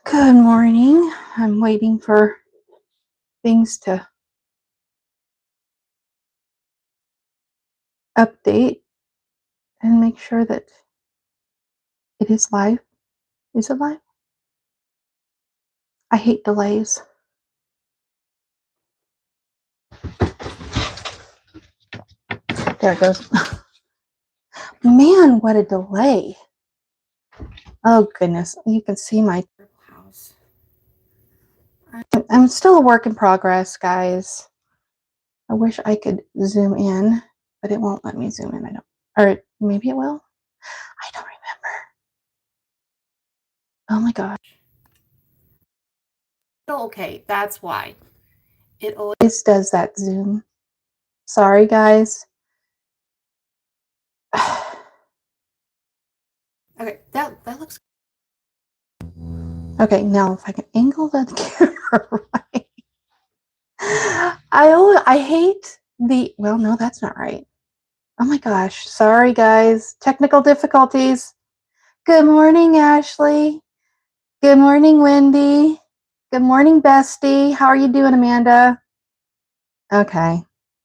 Good morning. I'm waiting for things to update and make sure that it is live. Is it live? I hate delays. There it goes. Man, what a delay. Oh, goodness. You can see my house. I'm still a work in progress, guys. I wish I could zoom in, but it won't let me zoom in. I don't. Or maybe it will. I don't remember. Oh my gosh. Okay, that's why. It always does that zoom. Sorry, guys. Okay, that looks. Okay, now if I can angle the camera right. I hate the, well, no, that's not right. Oh my gosh, sorry guys. Technical difficulties. Good morning, Ashley. Good morning, Wendy. Good morning, Bestie. How are you doing, Amanda? Okay,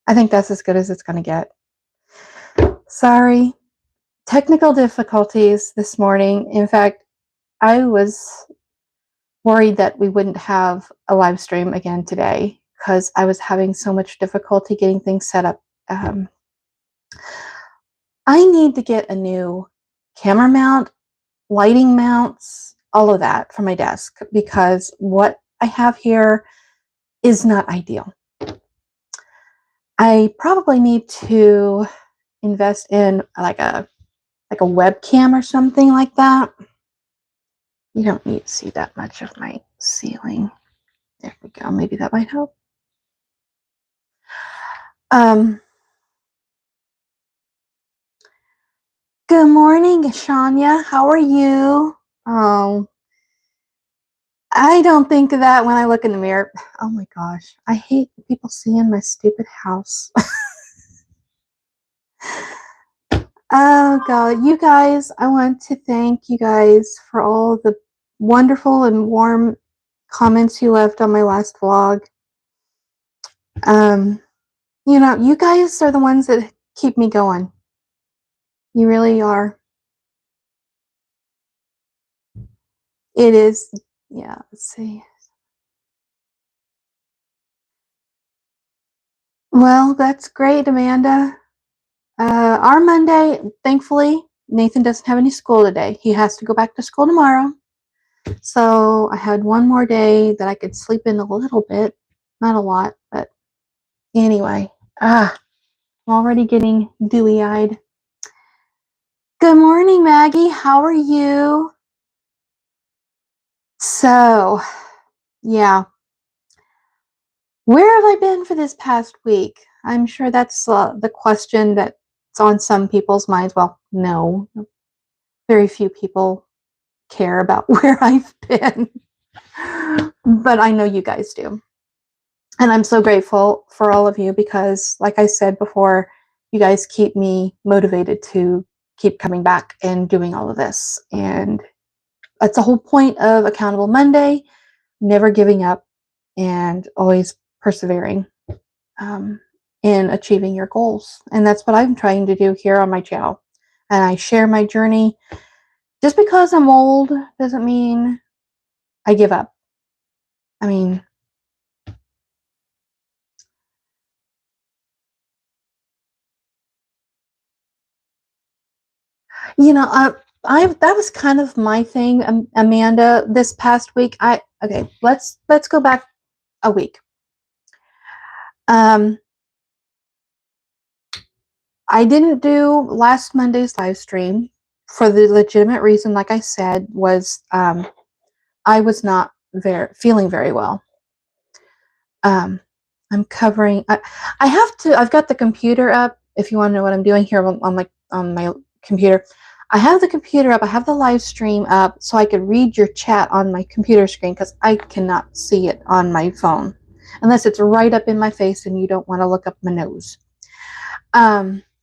I think that's as good as it's going to get. Sorry. Technical difficulties this morning. In fact, I was worried that we wouldn't have a live stream again today because I was having so much difficulty getting things set up. I need to get a new camera mount, lighting mounts, all of that for my desk because what I have here is not ideal. I probably need to invest in like a webcam or something like that. You don't need to see that much of my ceiling. There we go. Maybe that might help. Good morning, Shania. How are you? Oh, I don't think of that when I look in the mirror. Oh my gosh. I hate people seeing my stupid house. Oh God. You guys, I want to thank you guys for all the wonderful and warm comments you left on my last vlog. You guys are the ones that keep me going. You really are. It is. Yeah, let's see. Well, that's great, Amanda. Our Monday, thankfully, Nathan doesn't have any school today. He has to go back to school tomorrow. So I had one more day that I could sleep in a little bit. Not a lot, but anyway. I'm already getting dewy-eyed. Good morning, Maggie. How are you? So, yeah. Where have I been for this past week? I'm sure that's the question that's on some people's minds. Well, no. Very few people care about where I've been. But I know you guys do. And I'm so grateful for all of you because, like I said before, you guys keep me motivated to keep coming back and doing all of this. And that's the whole point of Accountable Monday, never giving up and always persevering in achieving your goals. And that's what I'm trying to do here on my channel. And I share my journey. Just because I'm old doesn't mean I give up. I mean, that was kind of my thing, Amanda, this past week. Okay, let's go back a week. I didn't do last Monday's live stream for the legitimate reason, like I said, was I was not feeling very well. I'm covering. I've got the computer up. If you want to know what I'm doing here on my computer, I have the computer up. I have the live stream up so I could read your chat on my computer screen because I cannot see it on my phone unless it's right up in my face and you don't want to look up my nose.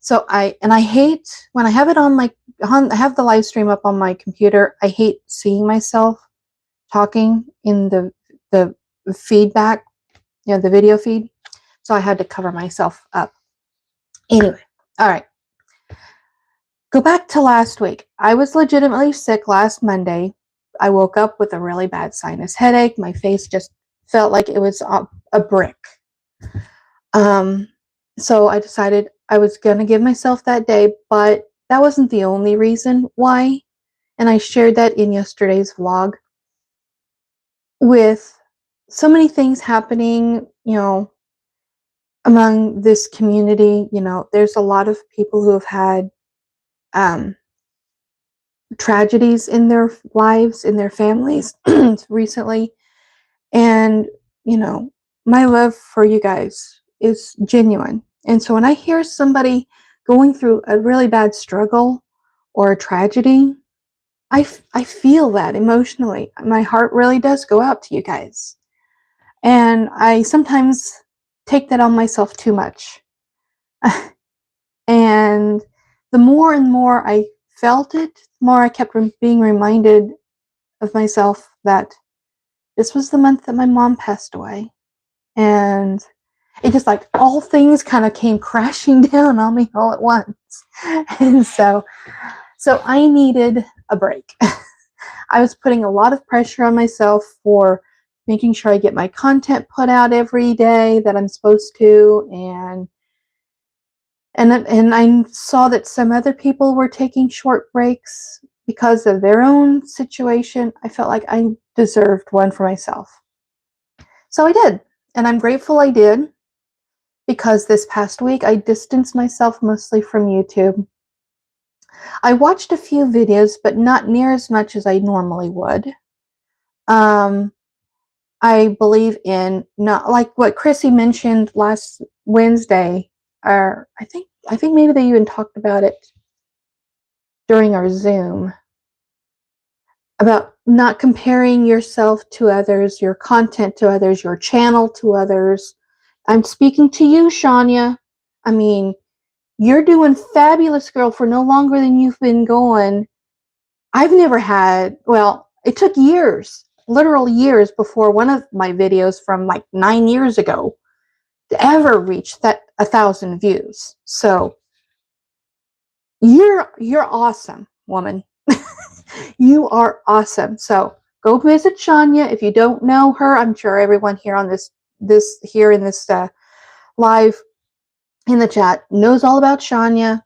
So I hate when I have it on I have the live stream up on my computer. I hate seeing myself talking in the feedback, the video feed. So I had to cover myself up. Anyway, all right. Go back to last week. I was legitimately sick last Monday. I woke up with a really bad sinus headache. My face just felt like it was a brick. So I decided I was going to give myself that day, but that wasn't the only reason why. And I shared that in yesterday's vlog. With so many things happening, among this community, there's a lot of people who have had tragedies in their lives, in their families recently. And, my love for you guys is genuine. And so when I hear somebody going through a really bad struggle or a tragedy, I feel that emotionally. My heart really does go out to you guys. And I sometimes take that on myself too much. And the more and more I felt it, the more I kept being reminded of myself that this was the month that my mom passed away. And it just like all things kind of came crashing down on me all at once. And so I needed a break. I was putting a lot of pressure on myself for making sure I get my content put out every day that I'm supposed to, and I saw that some other people were taking short breaks because of their own situation. I felt like I deserved one for myself. So I did, and I'm grateful I did, because this past week I distanced myself mostly from YouTube. I watched a few videos, but not near as much as I normally would. I believe in, not like what Chrissy mentioned last Wednesday, or I think maybe they even talked about it during our Zoom, about not comparing yourself to others, your content to others, your channel to others. I'm speaking to you, Shania. I mean, you're doing fabulous, girl, for no longer than you've been going. I've never had, well, it took years, literal years, before one of my videos from like 9 years ago to ever reach that 1,000 views. So you're awesome, woman. You are awesome. So go visit Shania. If you don't know her, I'm sure everyone here on this live in the chat knows all about Shania.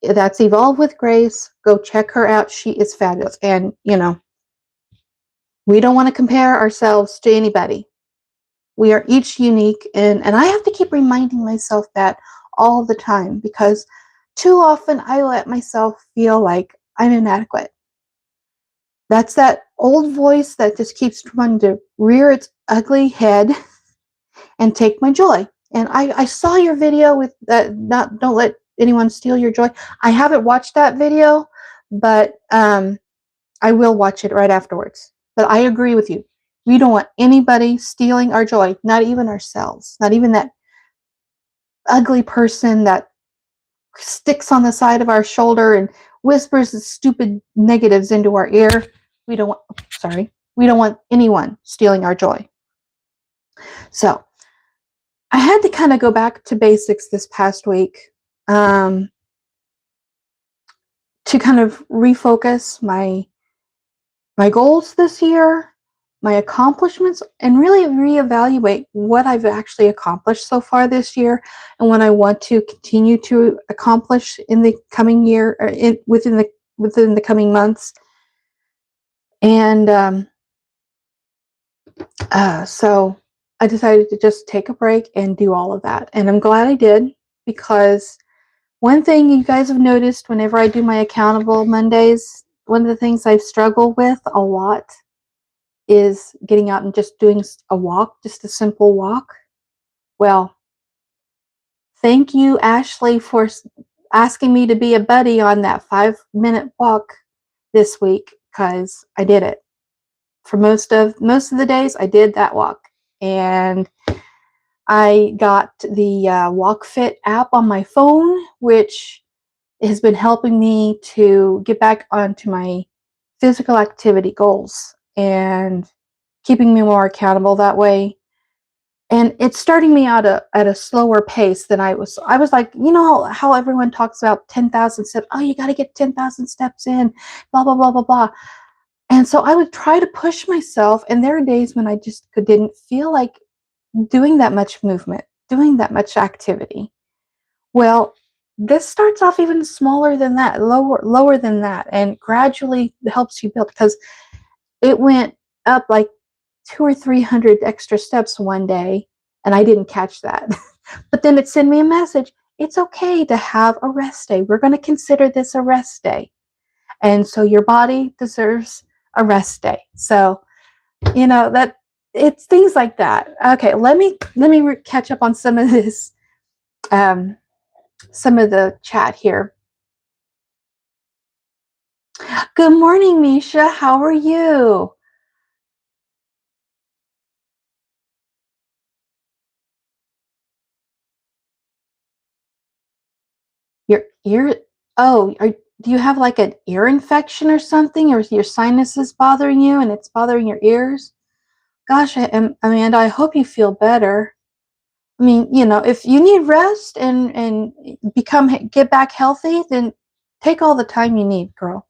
That's Evolve with Grace. Go check her out. She is fabulous. And, we don't want to compare ourselves to anybody. We are each unique. And I have to keep reminding myself that all the time, because too often I let myself feel like I'm inadequate. That's that old voice that just keeps trying to rear its ugly head and take my joy. And I saw your video with that, don't let anyone steal your joy. I haven't watched that video, but I will watch it right afterwards. But I agree with you. We don't want anybody stealing our joy, not even ourselves, not even that ugly person that sticks on the side of our shoulder and whispers the stupid negatives into our ear. We don't want anyone stealing our joy. So I had to kind of go back to basics this past week, to kind of refocus my goals this year, my accomplishments, and really reevaluate what I've actually accomplished so far this year and what I want to continue to accomplish in the coming year, or within the coming months. And so I decided to just take a break and do all of that. And I'm glad I did, because one thing you guys have noticed whenever I do my Accountable Mondays, one of the things I've struggled with a lot is getting out and just doing a walk, just a simple walk. Well, thank you, Ashley, for asking me to be a buddy on that 5-minute walk this week, because I did it. For most of the days, I did that walk. And I got the Walk Fit app on my phone, which has been helping me to get back onto my physical activity goals. and keeping me more accountable that way. And it's starting me out at a slower pace than I was. I was like, you know how everyone talks about 10,000 steps. Oh, you got to get 10,000 steps in, blah, blah, blah, blah, blah. And so I would try to push myself. And there are days when I just didn't feel like doing that much movement, doing that much activity. Well, this starts off even smaller than that, lower than that, and gradually helps you build, because it went up like 200 or 300 extra steps one day, and I didn't catch that. But then it sent me a message. It's okay to have a rest day. We're going to consider this a rest day. And so your body deserves a rest day. So, that it's things like that. Okay, let me catch up on some of this, some of the chat here. Good morning, Misha. How are you? Your ear? Oh, do you have like an ear infection or something, or your sinuses bothering you and it's bothering your ears? Gosh, Amanda, I hope you feel better. I mean, if you need rest and get back healthy, then take all the time you need, girl.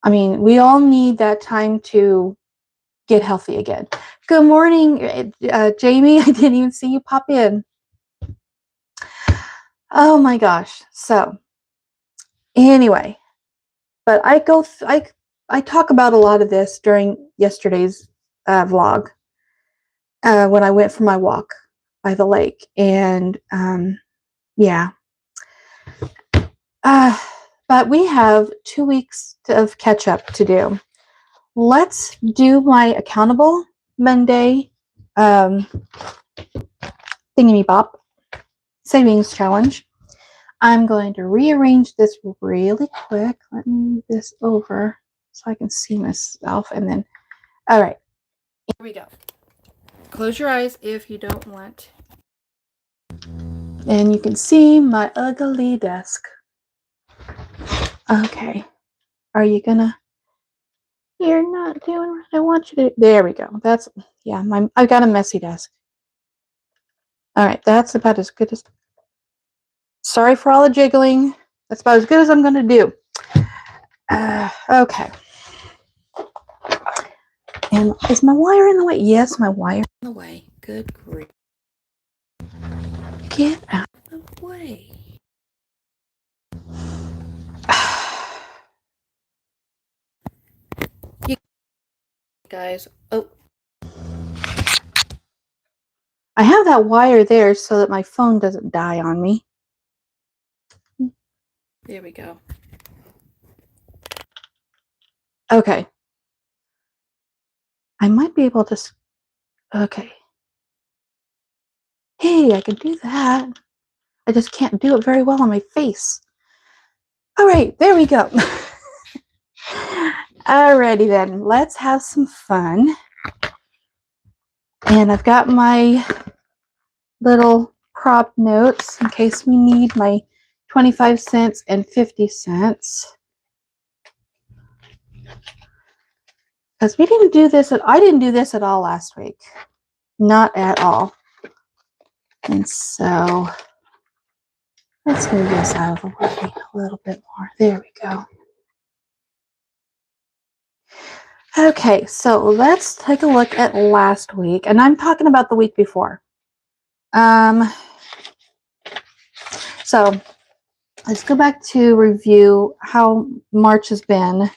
I mean, we all need that time to get healthy again. Good morning, Jamie. I didn't even see you pop in. Oh my gosh. So anyway, but I talk about a lot of this during yesterday's vlog, when I went for my walk by the lake, and yeah. But we have 2 weeks of catch up to do. Let's do my accountable Monday thingy-bop savings challenge. I'm going to rearrange this really quick. Let me move this over so I can see myself. And then, all right, here we go. Close your eyes if you don't want. And you can see my ugly desk. Okay. Are you gonna? You're not doing what I want you to. There we go. Yeah, I've got a messy desk. All right, that's about as good as. Sorry for all the jiggling. That's about as good as I'm gonna do. Okay. And is my wire in the way? Yes, my wire in the way. Good grief. Get out of the way. You guys. Oh. I have that wire there so that my phone doesn't die on me. There we go. Okay. I might be able to. Okay. Hey, I can do that. I just can't do it very well on my face. All right, there we go. Alrighty then, let's have some fun. And I've got my little prop notes in case we need my 25 cents and 50 cents. Because I didn't do this at all last week. Not at all. And so let's move this out of the way a little bit more. There we go. Okay, so let's take a look at last week. And I'm talking about the week before. So let's go back to review how March has been.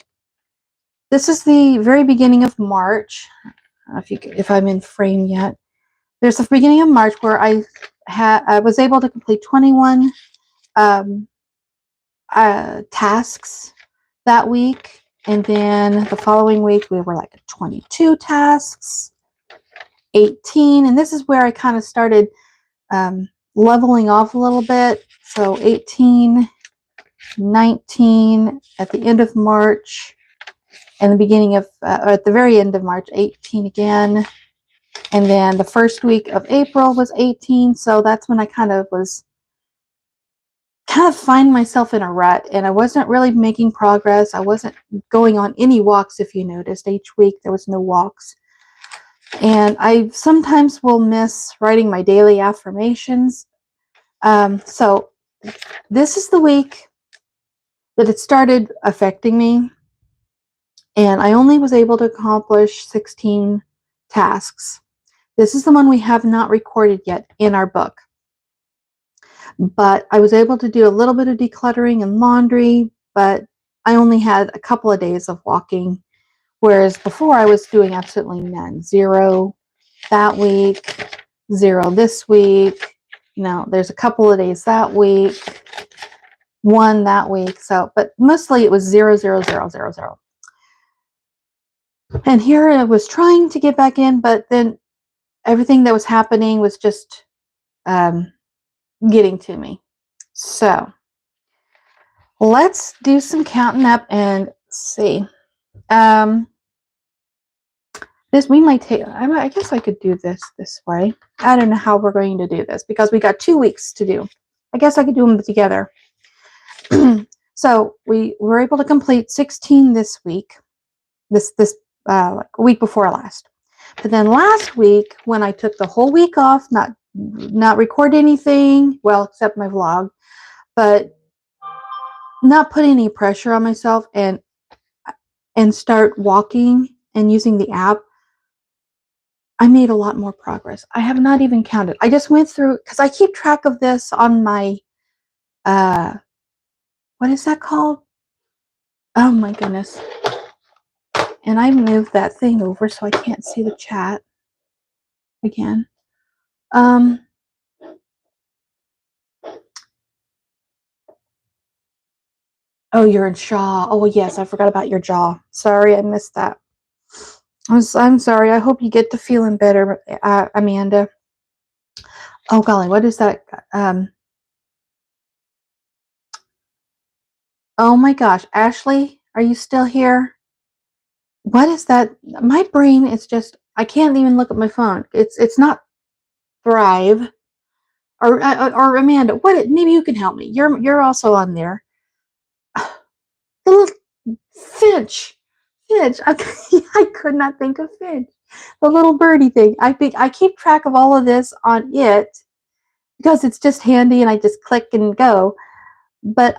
This is the very beginning of March. I don't know if I'm in frame yet. There's the beginning of March where I was able to complete 21 tasks that week, and then the following week we were like 22 tasks, 18, and this is where I kind of started leveling off a little bit. So 18, 19 at the end of March, and the beginning of at the very end of March, 18 again. And then the first week of April was 18. So that's when I kind of was kind of find myself in a rut, and I wasn't really making progress. I wasn't going on any walks. If you noticed, each week there was no walks. And I sometimes will miss writing my daily affirmations. So this is the week that it started affecting me. And I only was able to accomplish 16 tasks. This is the one we have not recorded yet in our book. But I was able to do a little bit of decluttering and laundry, but I only had a couple of days of walking, whereas before I was doing absolutely none. 0 that week, 0 this week. There's a couple of days that week, 1 that week. So, but mostly it was 0, 0, 0, 0, 0. And here I was trying to get back in, but then everything that was happening was just getting to me. So let's do some counting up and see. This we might take. I guess I could do this way. I don't know how we're going to do this because we got 2 weeks to do. I guess I could do them together. So we were able to complete 16 this week. This like a week before last. But then last week, when I took the whole week off, not record anything, well, except my vlog, but not put any pressure on myself and start walking and using the app, I made a lot more progress. I have not even counted. I just went through, because I keep track of this on my, what is that called? Oh my goodness. And I moved that thing over so I can't see the chat again. Oh, you're in Shaw. Oh, yes, I forgot about your jaw. Sorry, I missed that. I'm sorry. I hope you get to feeling better, Amanda. Oh, golly, what is that? Oh, my gosh. Ashley, are you still here? What is that? My brain is just, I can't even look at my phone. It's not Thrive. Or Amanda, maybe you can help me. You're also on there. The little Finch. I could not think of Finch. The little birdie thing. I keep track of all of this on it because it's just handy and I just click and go. But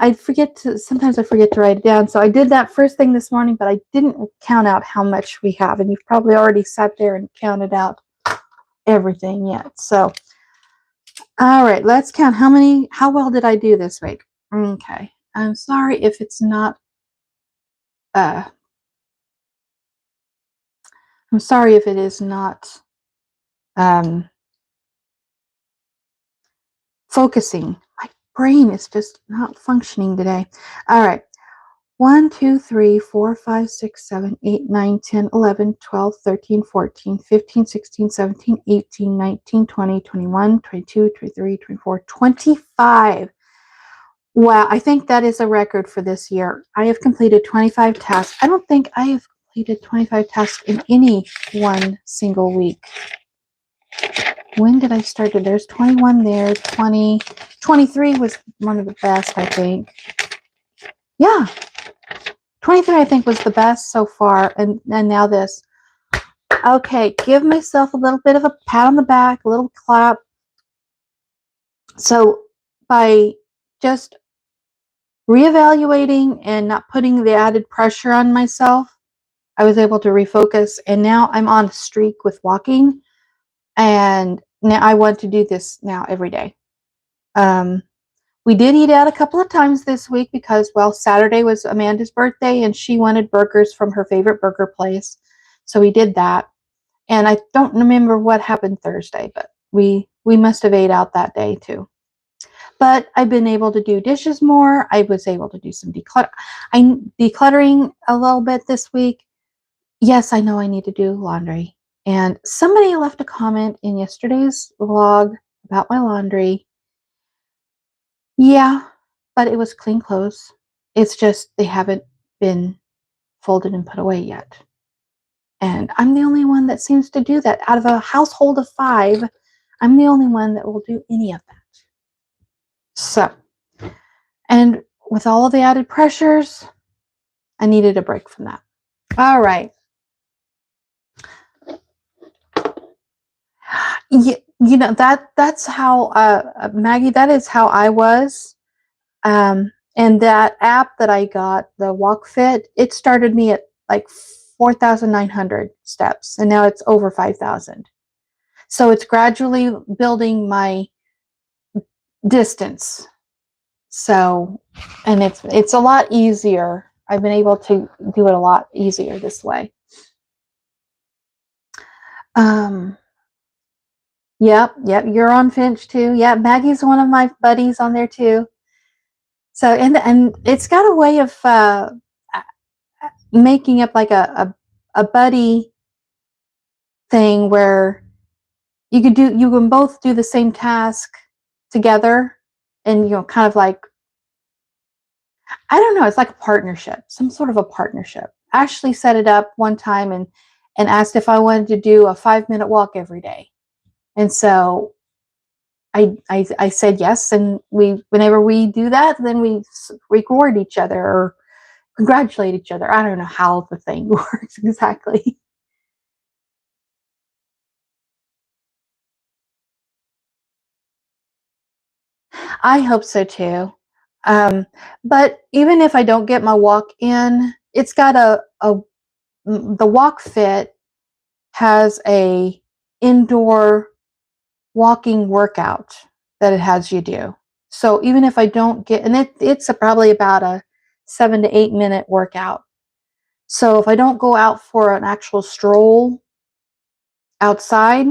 sometimes I forget to write it down. So I did that first thing this morning, but I didn't count out how much we have. And you've probably already sat there and counted out everything yet. So, all right, let's count how well did I do this week? Okay. I'm sorry if it's not, I'm sorry if it is not, focusing. My brain is just not functioning today. All right. 1, 2, 3, 4, 5, 6, 7, 8, 9, 10, 11, 12, 13, 14, 15, 16, 17, 18, 19, 20, 21, 22, 23, 24, 25. Wow, I think that is a record for this year. I have completed 25 tasks. I don't think I have completed 25 tasks in any one single week. When did I start it? There's 21 there, 20, 23 was one of the best, I think. Yeah, 23 I think was the best so far, and now this. Okay, give myself a little bit of a pat on the back, a little clap. So by just reevaluating and not putting the added pressure on myself, I was able to refocus, and now I'm on a streak with walking, and now I want to do this now every day. We did eat out a couple of times this week because, well, Saturday was Amanda's birthday and she wanted burgers from her favorite burger place. So we did that. And I don't remember what happened Thursday, but we must have ate out that day too. But I've been able to do dishes more. I was able to do some I'm decluttering a little bit this week. Yes, I know I need to do laundry. And somebody left a comment in yesterday's vlog about my laundry. Yeah, but it was clean clothes. It's just they haven't been folded and put away yet. And I'm the only one that seems to do that. Out of a household of 5, I'm the only one that will do any of that. So, And with all of the added pressures, I needed a break from that. All right. You know, that's how Maggie, that is how I was. And that app that I got, the Walk Fit, it started me at like 4,900 steps, and now it's over 5,000. So it's gradually building my distance. So, and it's a lot easier. I've been able to do it a lot easier this way. Yep, you're on Finch too. Yeah, Maggie's one of my buddies on there too. So, and it's got a way of making up like a buddy thing where you can both do the same task together, and kind of like, I don't know, it's like a partnership, some sort of a partnership. Ashley set it up one time and asked if I wanted to do a 5-minute walk every day. And so I said yes, and whenever we do that, then we reward each other or congratulate each other. I don't know how the thing works exactly. I hope so too. But even if I don't get my walk in, it's got the Walk Fit has a indoor walking workout that it has you do. So even if I don't get, and it's probably about a 7 to 8 minute workout. So if I don't go out for an actual stroll outside,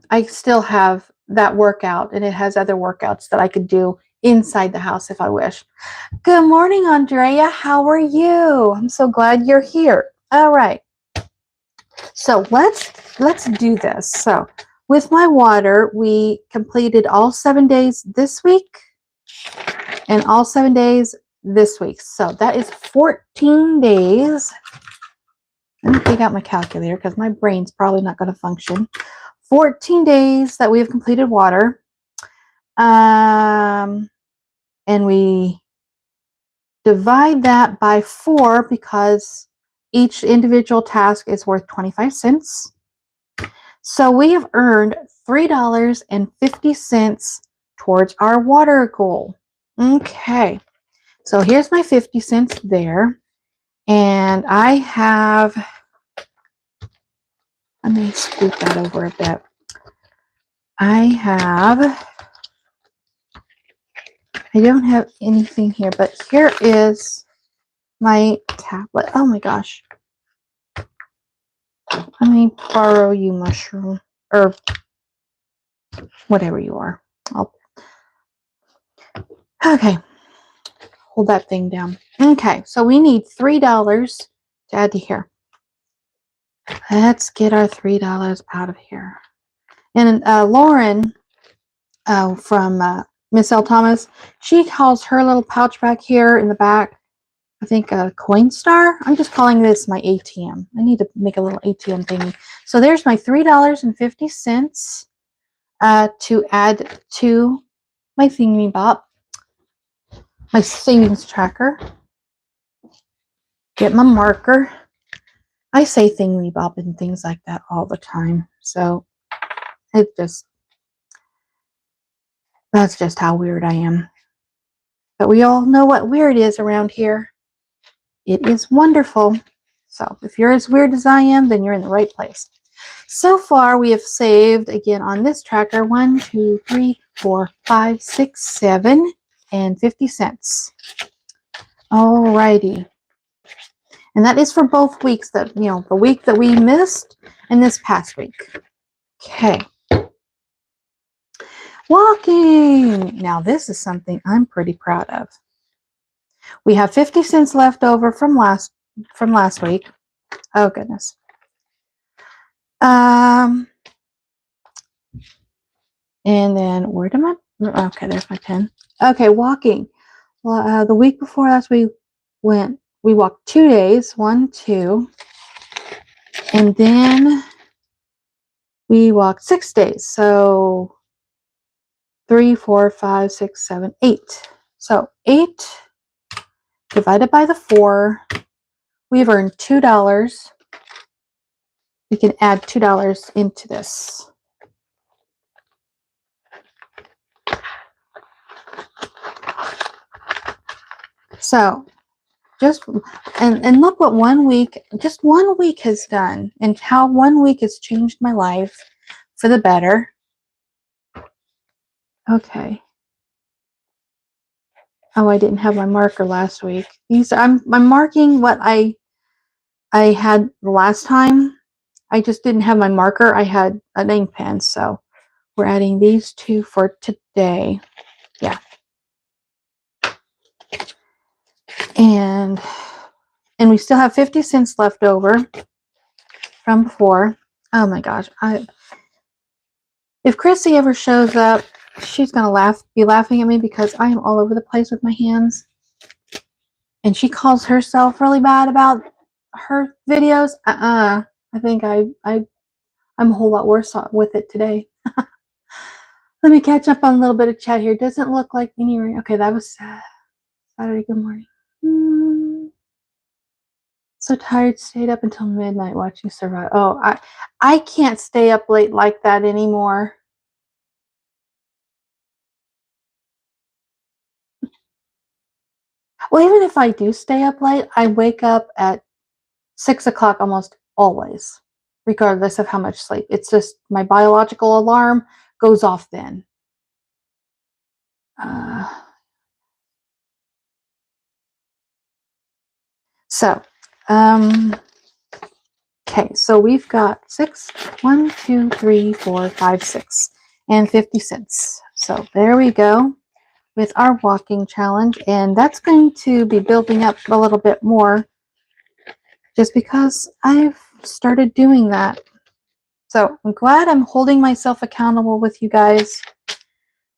I still have that workout, and it has other workouts that I could do inside the house if I wish. Good morning, Andrea. How are you? I'm so glad you're here. All right. So let's do this. So with my water, we completed all 7 days this week and all 7 days this week. So that is 14 days. Let me take out my calculator because my brain's probably not going to function. 14 days that we have completed water. And we divide that by 4 because each individual task is worth 25 cents. So we have earned $3.50 towards our water goal. Okay, so here's my 50 cents there. And I have, let me scoot that over a bit. I don't have anything here, but here is my tablet. Oh my gosh. Let me borrow you, mushroom, or whatever you are. Okay. Hold that thing down. Okay, so we need $3 to add to here. Let's get our $3 out of here. And Lauren from Miss L. Thomas, she calls her little pouch back here in the back, I think a Coinstar. I'm just calling this my ATM. I need to make a little ATM thingy. So there's my $3.50 to add to my thingy bop, my savings tracker. Get my marker. I say thingy bop and things like that all the time. So that's just how weird I am. But we all know what weird is around here. It is wonderful. So if you're as weird as I am, then you're in the right place. So far, we have saved, again, on this tracker, 1, 2, 3, 4, 5, 6, 7, and 50 cents. Alrighty. And that is for both weeks, that, the week that we missed and this past week. Okay. Walking. Now, this is something I'm pretty proud of. We have 50 cents left over from last week. Oh, goodness. And then, where am I? Okay, there's my pen. Okay, walking. Well, the week before last, we walked 2 days, 1, 2. And then we walked 6 days. So 3, 4, 5, 6, 7, 8. So 8 divided by the 4, we've earned $2. We can add $2 into this. So just, and look what 1 week, just 1 week has done, and how 1 week has changed my life for the better. Okay. Oh, I didn't have my marker last week. These, I'm marking what I had the last time. I just didn't have my marker. I had an ink pen, so we're adding these two for today. Yeah. And we still have 50 cents left over from before. Oh my gosh. If Chrissy ever shows up, she's gonna be laughing at me because I am all over the place with my hands. And she calls herself really bad about her videos. I think I'm a whole lot worse with it today. Let me catch up on a little bit of chat here. Doesn't look like any rain. Okay, that was Saturday. Good morning. So tired, stayed up until midnight watching Survive. Oh, I can't stay up late like that anymore. Well, even if I do stay up late, I wake up at 6 o'clock almost always, regardless of how much sleep. It's just my biological alarm goes off then. Okay, so we've got 1, 2, 3, 4, 5, 6, and 50 cents. So there we go with our walking challenge, and that's going to be building up a little bit more just because I've started doing that. So I'm glad I'm holding myself accountable with you guys.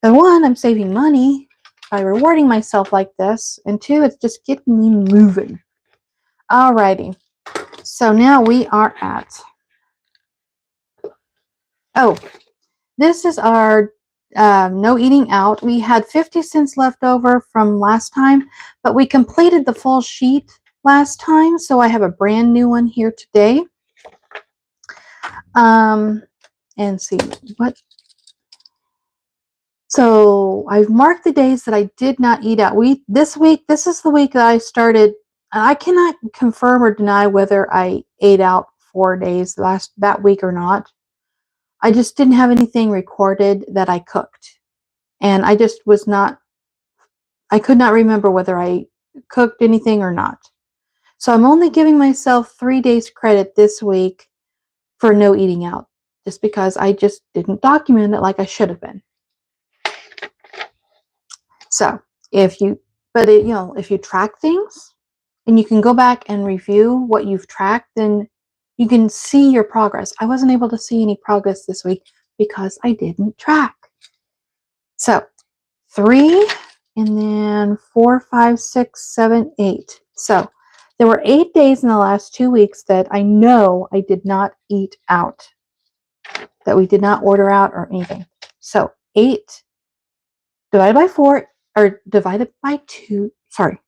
And 1, I'm saving money by rewarding myself like this, and 2, it's just getting me moving. Alrighty, so now we are at, oh, this is our no eating out. We had 50 cents left over from last time, but we completed the full sheet last time, so I have a brand new one here today. And see what. So I've marked the days that I did not eat out. This is the week that I started. I cannot confirm or deny whether I ate out 4 days that week or not. I just didn't have anything recorded that I cooked. And I just I could not remember whether I cooked anything or not. So I'm only giving myself 3 days credit this week for no eating out, just because I just didn't document it like I should have been. So if you track things and you can go back and review what you've tracked, then you can see your progress. I wasn't able to see any progress this week because I didn't track. So 3, and then 4, 5, 6, 7, 8. So there were 8 days in the last 2 weeks that I know I did not eat out, that we did not order out or anything. So 8 divided by 4, or divided by 2, sorry.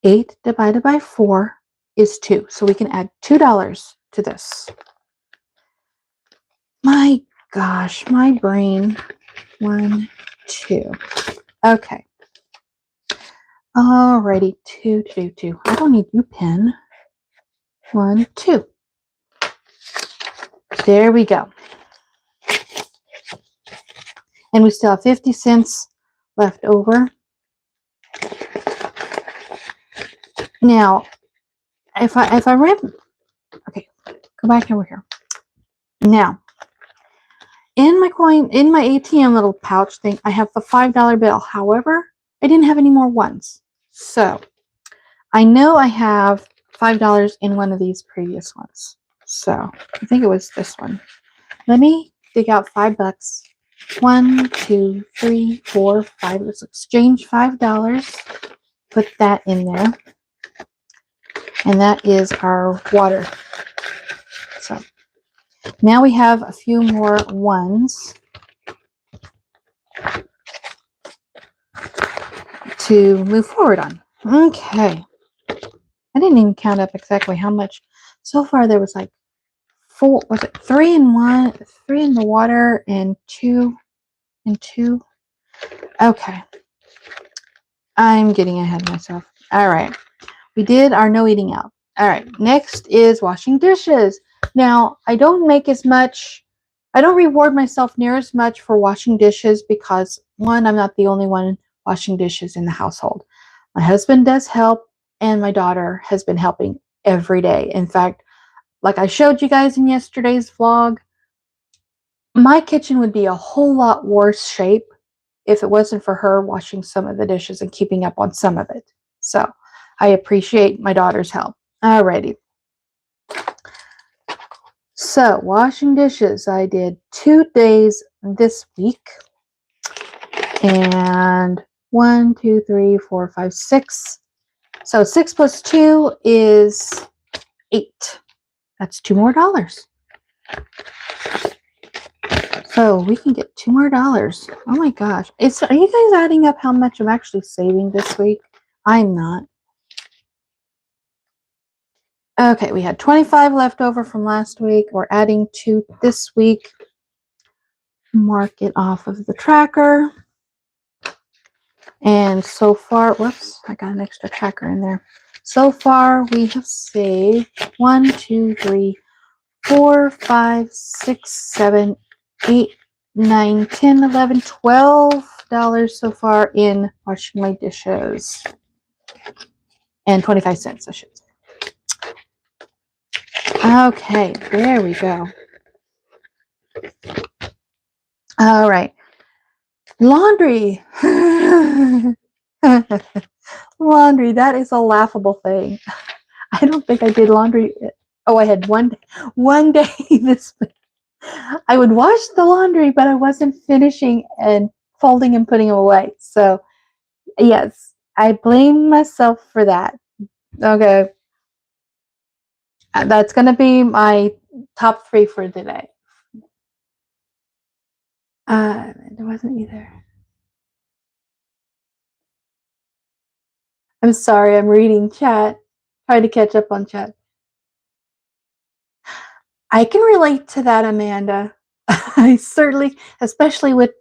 8 divided by 4 is 2. So we can add $2 to this. My gosh, my brain. 1, 2. Okay. Alrighty, 2, 2, 2. I don't need your pen. 1, 2. There we go. And we still have 50 cents left over. Now, if I read, okay, go back over here. Now, in my ATM little pouch thing, I have the $5 bill. However, I didn't have any more ones. So, I know I have $5 in one of these previous ones. So, I think it was this one. Let me dig out $5. 1, 2, 3, 4, 5. Let's exchange $5. Put that in there. And that is our water. So now we have a few more ones. to move forward on. Okay. I didn't even count up exactly how much. So far there was like 4, was it 3 in one, 3 in the water and 2 in 2? Okay. I'm getting ahead of myself. All right. We did our no eating out. All right. Next is washing dishes. Now, I don't make as much, I don't reward myself near as much for washing dishes because, one, I'm not the only one washing dishes in the household. My husband does help, and my daughter has been helping every day. In fact, like I showed you guys in yesterday's vlog, my kitchen would be a whole lot worse shape if it wasn't for her washing some of the dishes and keeping up on some of it. So I appreciate my daughter's help. Alrighty. So washing dishes, I did 2 days this week. And 1, 2, 3, 4, 5, 6. So 6 plus 2 is 8. That's $2 more. So we can get $2 more. Oh my gosh. Are you guys adding up how much I'm actually saving this week? I'm not. Okay, we had 25 left over from last week. We're adding 2 this week. Mark it off of the tracker. And so far, whoops, I got an extra tracker in there. So far, we have saved 1, 2, 3, 4, 5, 6, 7, 8, 9, 10, 11, $12 so far in washing my dishes. And 25 cents, I should say. Okay, there we go. All right. Laundry. Laundry, that is a laughable thing. I don't think I did laundry. Oh, I had one day this week. I would wash the laundry, but I wasn't finishing and folding and putting them away. So, yes, I blame myself for that. Okay. That's going to be my top 3 for the day. It wasn't either. I'm sorry, I'm reading chat. Trying to catch up on chat. I can relate to that, Amanda. I certainly, especially with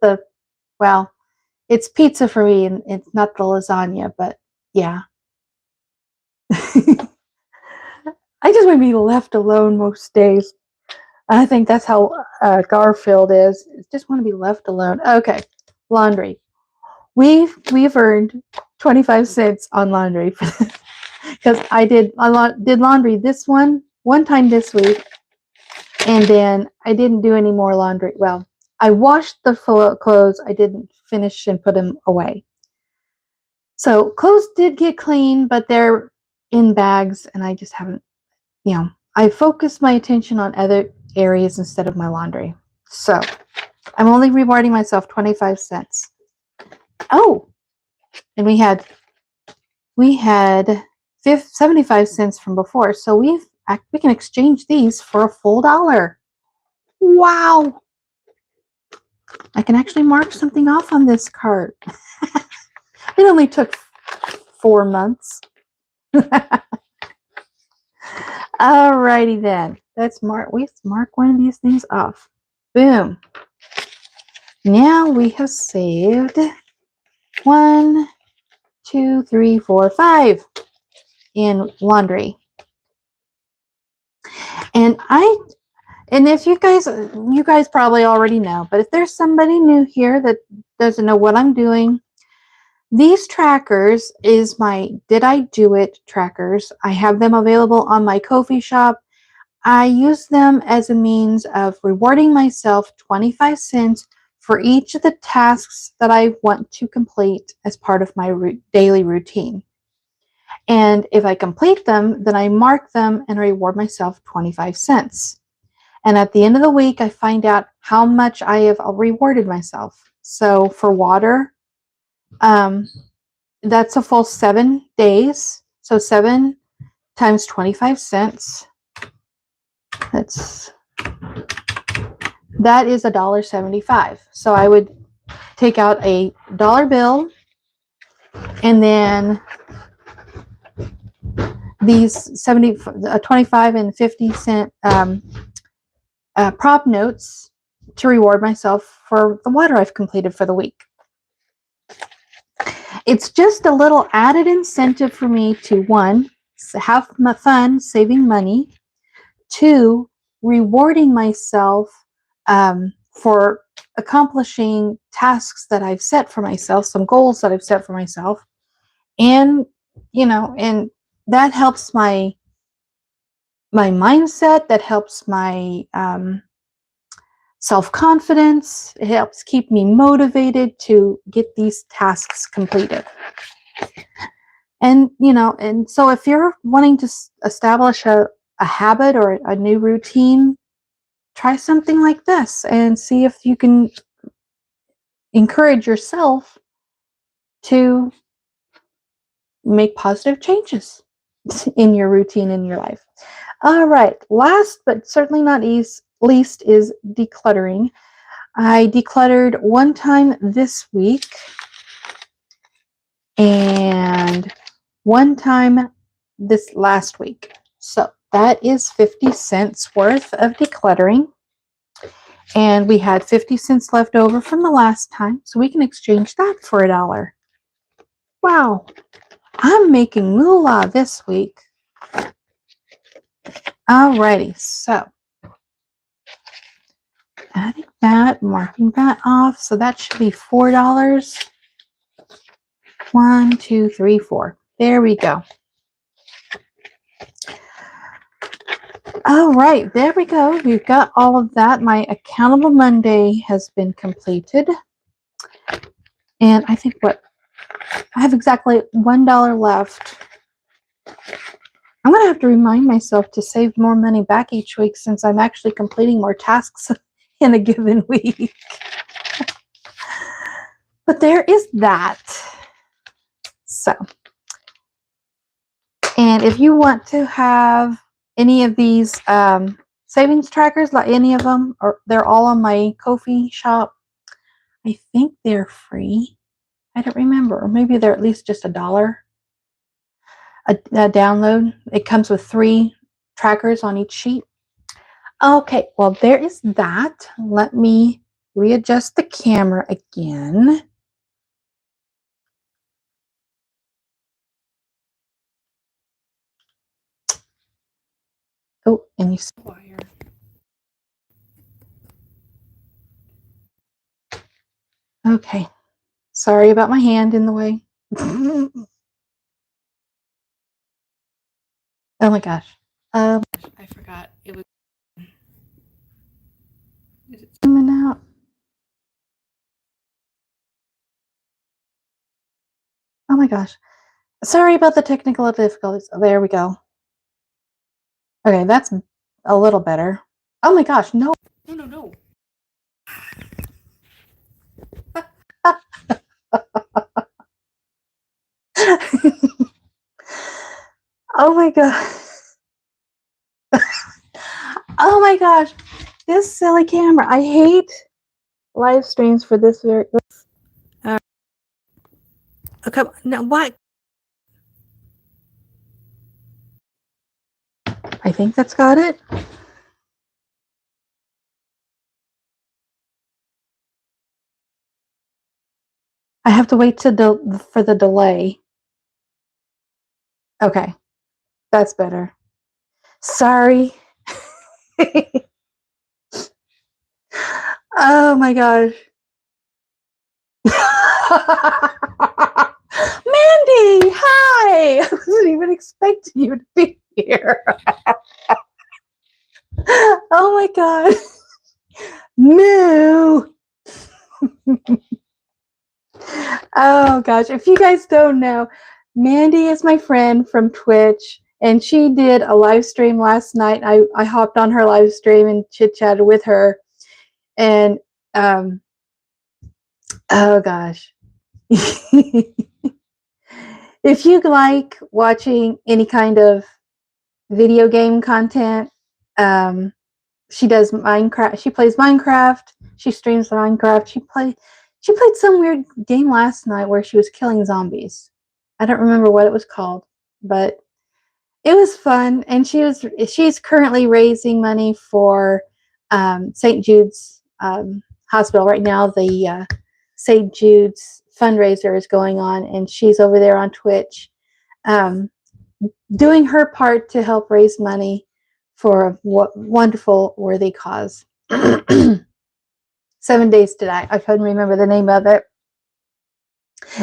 well, it's pizza for me and it's not the lasagna, but yeah. I just want to be left alone most days. I think that's how Garfield is. Just want to be left alone. Okay, laundry. We've earned 25 cents on laundry because I did laundry this one time this week, and then I didn't do any more laundry. Well, I washed the clothes. I didn't finish and put them away. So clothes did get clean, but they're in bags, and I just haven't, I focused my attention on other areas instead of my laundry. So I'm only rewarding myself 25 cents. Oh, and we had 75 cents from before, so we can exchange these for a full $1. Wow! I can actually mark something off on this cart. It only took 4 months. Alrighty then. Let's mark one of these things off. Boom. Now we have saved 1, 2, 3, 4, 5 in laundry. And if you guys probably already know, but if there's somebody new here that doesn't know what I'm doing, these trackers is my Did I Do It trackers. I have them available on my Ko-fi shop. I use them as a means of rewarding myself 25 cents for each of the tasks that I want to complete as part of my daily routine. And if I complete them, then I mark them and reward myself 25 cents. And at the end of the week, I find out how much I have rewarded myself. So for water, that's a full 7 days. So 7 times 25 cents. That is $1.75. So I would take out a dollar bill And then these 25 and 50 cent prop notes to reward myself for the water I've completed for the week. It's just a little added incentive for me to, one, have fun saving money, two, rewarding myself for accomplishing tasks that I've set for myself, some goals that I've set for myself. And, and that helps my mindset, that helps my self-confidence. It helps keep me motivated to get these tasks completed. And, and so if you're wanting to establish a habit or a new routine, try something like this and see if you can encourage yourself to make positive changes in your routine in your life. All right. Last but certainly not least is decluttering. I decluttered one time this week and one time this last week. So that is 50 cents worth of decluttering. And we had 50 cents left over from the last time, so we can exchange that for $1. Wow. I'm making moolah this week. Alrighty, so adding that, marking that off, so that should be $4. 1, 2, 3, 4. There we go. All right, there we go. We've got all of that. My Accountable Monday has been completed. And I think I have exactly $1 left. I'm going to have to remind myself to save more money back each week since I'm actually completing more tasks in a given week. But there is that. So, and if you want to have any of these savings trackers, like any of them, or they're all on my Ko-fi shop, I think they're free. I don't remember, or maybe they're at least just $1 a download. It comes with 3 trackers on each sheet. Okay, well, there is that. Let me readjust the camera again. Oh, and you see wire. Okay, sorry about my hand in the way. Oh my gosh. I forgot it was. Is it zooming out? Oh my gosh. Sorry about the technical difficulties. Oh, there we go. Okay, that's a little better. Oh my gosh, no. No. Oh my god. Oh my gosh. This silly camera. I hate live streams for this very. Okay, now what? I think that's got it. I have to wait for the delay. Okay, that's better. Sorry. Oh my gosh. Mandy, hi! I wasn't even expecting you to be here. Oh my god. Moo. Oh gosh, if you guys don't know, Mandy is my friend from Twitch, and she did a live stream last night. I hopped on her live stream and chit-chatted with her, and oh gosh. If you like watching any kind of video game content, she does Minecraft. She plays Minecraft. She streams Minecraft. She played some weird game last night where she was killing zombies. I don't remember what it was called, but it was fun. And she's currently raising money for St. Jude's Hospital right now. The St. Jude's fundraiser is going on, and she's over there on Twitch doing her part to help raise money for a wonderful, worthy cause. 7 Days to Die. I couldn't remember the name of it.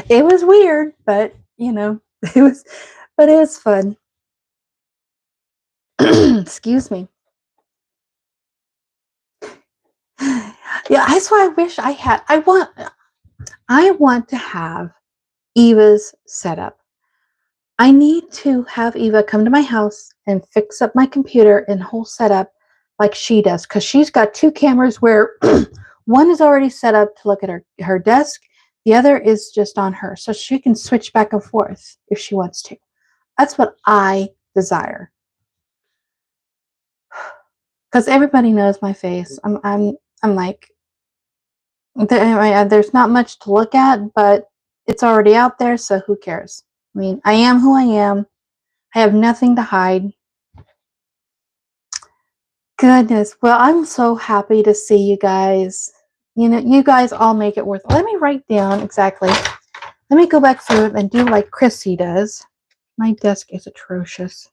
It was weird, but it was fun. Excuse me. Yeah, that's why I wish I had. I want to have Eva's setup. I need to have Eva come to my house and fix up my computer and whole setup like she does, because she's got 2 cameras where one is already set up to look at her desk. The other is just on her, so she can switch back and forth if she wants to. That's what I desire. Because everybody knows my face. I'm like, there's not much to look at, but it's already out there, so who cares? I mean, I am who I am. I have nothing to hide. Goodness. Well, I'm so happy to see you guys. You guys all make it worth it. Let me write down exactly. Let me go back through it and do like Chrissy does. My desk is atrocious.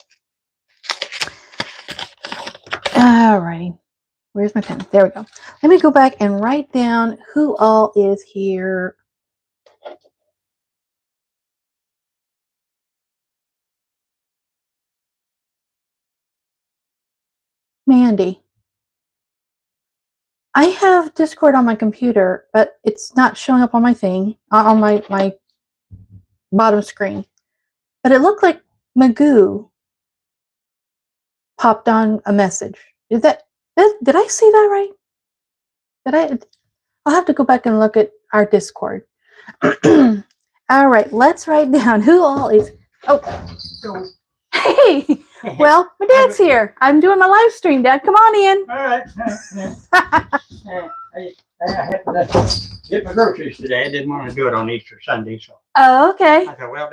Alrighty. Where's my pen? There we go. Let me go back and write down who all is here. Mandy. I have Discord on my computer, but it's not showing up on my thing, on my bottom screen. But it looked like Magoo popped on a message. Did I see that right? I'll have to go back and look at our Discord. All right, let's write down who all is. Oh, hey. Well, my dad's here. I'm doing my live stream, Dad. Come on in. All right. I had to get my groceries today. I didn't want to do it on Easter Sunday, so. Oh, okay. I thought, well,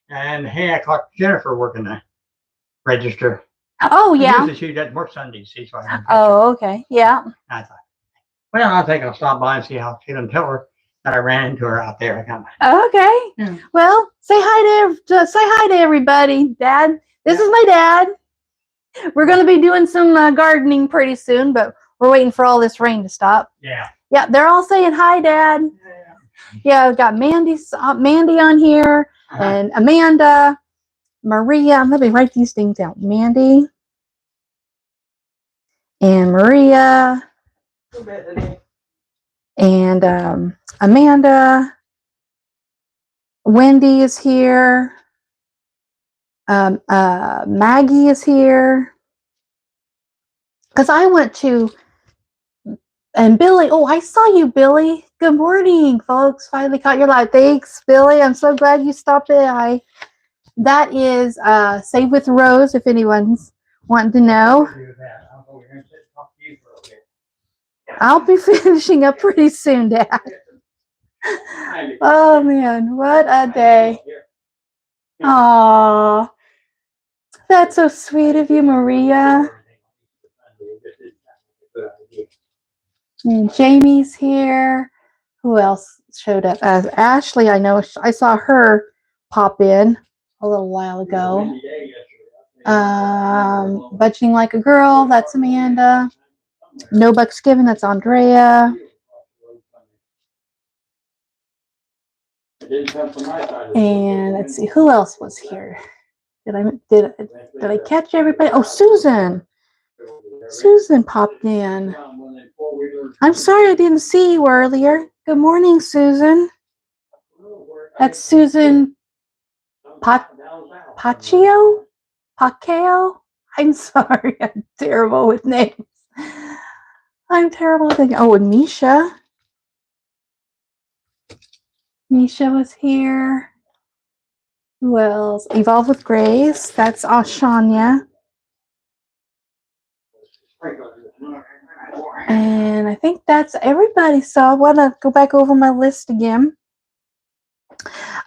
and hey, I caught Jennifer working the register. Oh, yeah. Usually she doesn't work Sundays, see, so I okay. Yeah. I thought, well, I think I'll stop by and see how she doesn't tell her that I ran into her out there. Okay. Yeah. Well, say hi to everybody, Dad. This is my dad. We're going to be doing some gardening pretty soon, but we're waiting for all this rain to stop. Yeah. Yeah, they're all saying hi, Dad. Yeah, I've got Mandy on here, and Amanda, Maria. Let me write these things down. Mandy and Maria and Amanda. Wendy is here. Maggie is here. Because I went to, and Billy, oh, I saw you, Billy. Good morning, folks. Finally caught your live. Thanks, Billy. I'm so glad you stopped by. That is Save with Rose, if anyone's wanting to know. I'll be finishing up pretty soon, Dad. Oh, man, what a day. Aw, that's so sweet of you, Maria. And Jamie's here. Who else showed up? Ashley, I know I saw her pop in a little while ago. Budgeting Like a Girl, that's Amanda. No Bucks Given, that's Andrea. And let's see, who else was here? Did I catch everybody? Oh, Susan. Susan popped in. I'm sorry I didn't see you earlier. Good morning, Susan. That's Susan Pacchio? I'm sorry. I'm terrible with names. I'm terrible with names. Oh, and Misha. Misha was here. Who else? Evolve with Grace. That's Ashanya. And I think that's everybody. So I want to go back over my list again.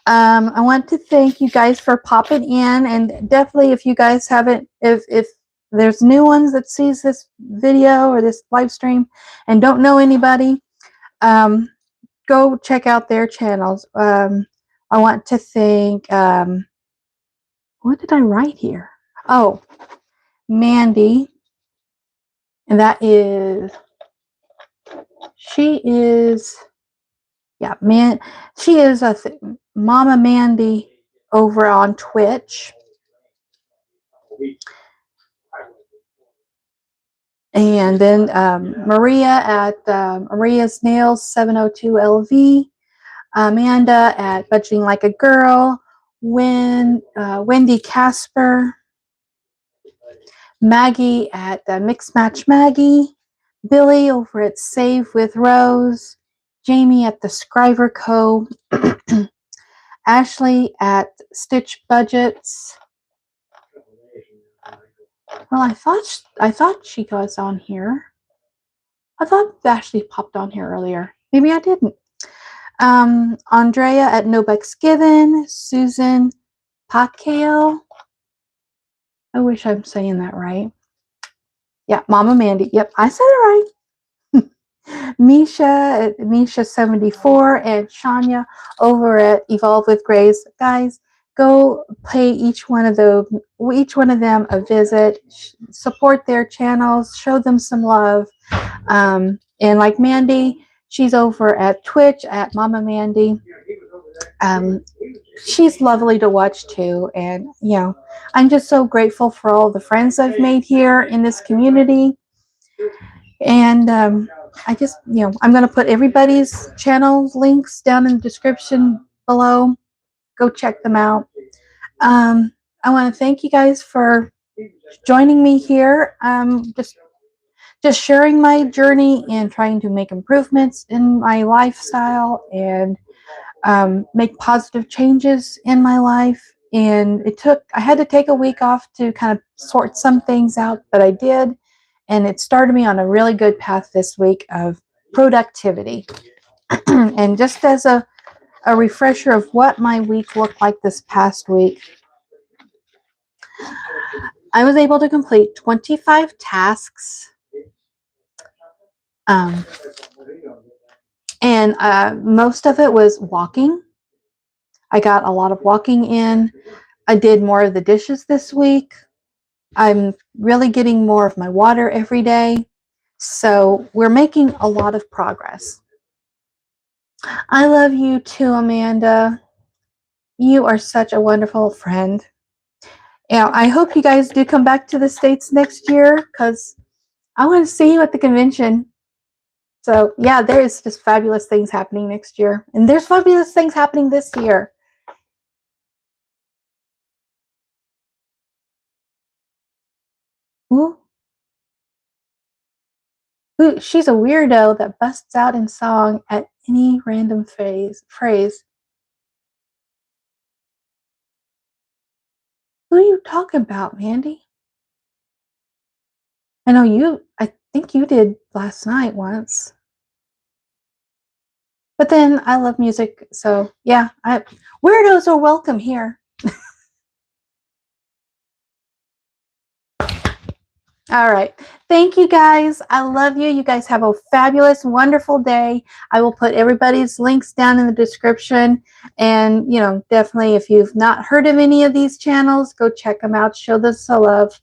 I want to thank you guys for popping in, and definitely if you guys haven't, if there's new ones that sees this video or this live stream and don't know anybody, go check out their channels. I want to thank, what did I write here? Oh, Mandy, and that is, she is, yeah, she is a Mama Mandy over on Twitch. And then Maria at Maria's Nails 702 LV, Amanda at Budgeting Like a Girl, Wendy Casper, Maggie at Mix Match Maggie, Billy over at Save with Rose, Jamie at the Scriver Co., Ashley at Stitch Budgets. Well, I thought she was on here. I thought Ashley popped on here earlier. Maybe I didn't. Andrea at Nobex Given, Susan Pacquiao. I wish I'm saying that right. Yeah, Mama Mandy. Yep, I said it right. Misha at Misha74 and Shania over at Evolve with Grace. Guys, go pay each one of them a visit. Support their channels. Show them some love. And like Mandy, she's over at Twitch at Mama Mandy. She's lovely to watch too. And, you know, I'm just so grateful for all the friends I've made here in this community. And I just, you know, I'm going to put everybody's channel links down in the description below. Go check them out. I want to thank you guys for joining me here. Just sharing my journey and trying to make improvements in my lifestyle and make positive changes in my life. And I had to take a week off to kind of sort some things out, but I did. And it started me on a really good path this week of productivity. And just as a refresher of what my week looked like this past week, I was able to complete 25 tasks. And most of it was walking. I got a lot of walking in. I did more of the dishes this week. I'm really getting more of my water every day. So we're making a lot of progress. I love you too, Amanda. You are such a wonderful friend. Yeah, I hope you guys do come back to the States next year because I want to see you at the convention. So yeah, there is just fabulous things happening next year. And there's fabulous things happening this year. Ooh. Ooh, she's a weirdo that busts out in song at any random phrase. Who are you talking about, Mandy? I think you did last night once. But then I love music, so yeah, weirdos are welcome here. All right. Thank you guys. I love you. You guys have a fabulous, wonderful day. I will put everybody's links down in the description. And, you know, definitely if you've not heard of any of these channels, go check them out. Show them some love.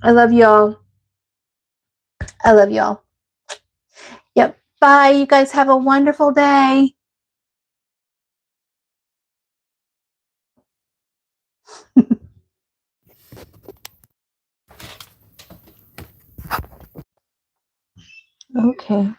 I love y'all. I love y'all. Yep. Bye. You guys have a wonderful day. Okay.